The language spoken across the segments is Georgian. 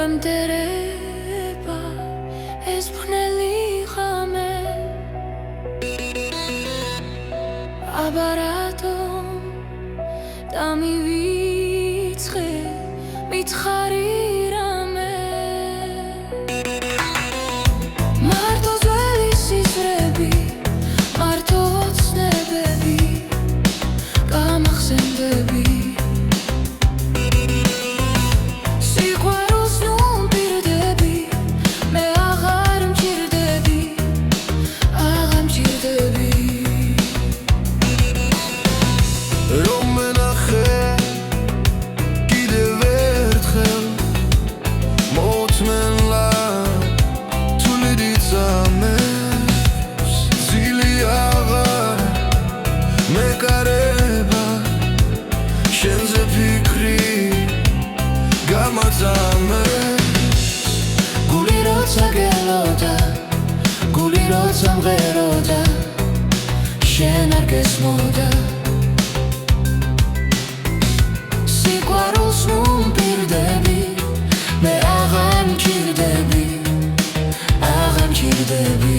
გამტერება ეს ბნელი ღამე აბარატომ და მივიწყე მითხარი რამე მარტო ძველი სიზრები მარტო ცნებები გამახსენდები გული როცა მღეროდა შენ არ გესმოდა სიყვარულს ნუ მპირდები მე აღარ მჭირდები აღარ მჭირდები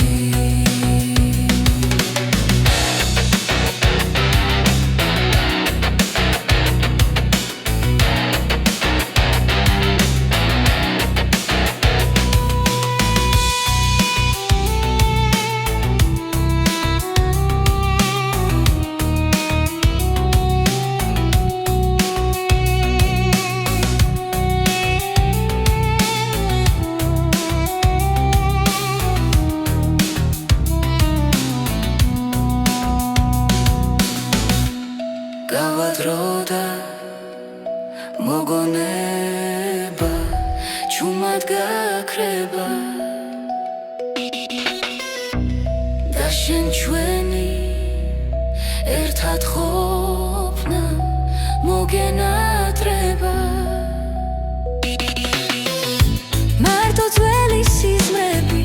გავადროდა მოგონება ჩუმად გაქრება და შენ ჩვენი ერთად ყოფნა მოგენატრება მარტო ძველი სიზმრები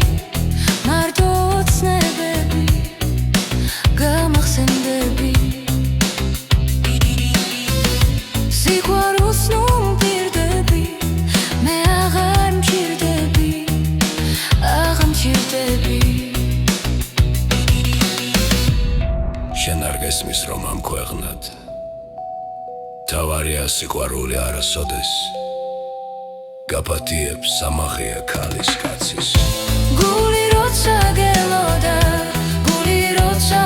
მარტო ცნებები გამახსენდები შენ არ გესმის რომ ამ ქვეყნად თავარია სიყვარული არასოდეს გაპატიებს სამაღია ქალის კაცის გული როცა გელოდა გული როცა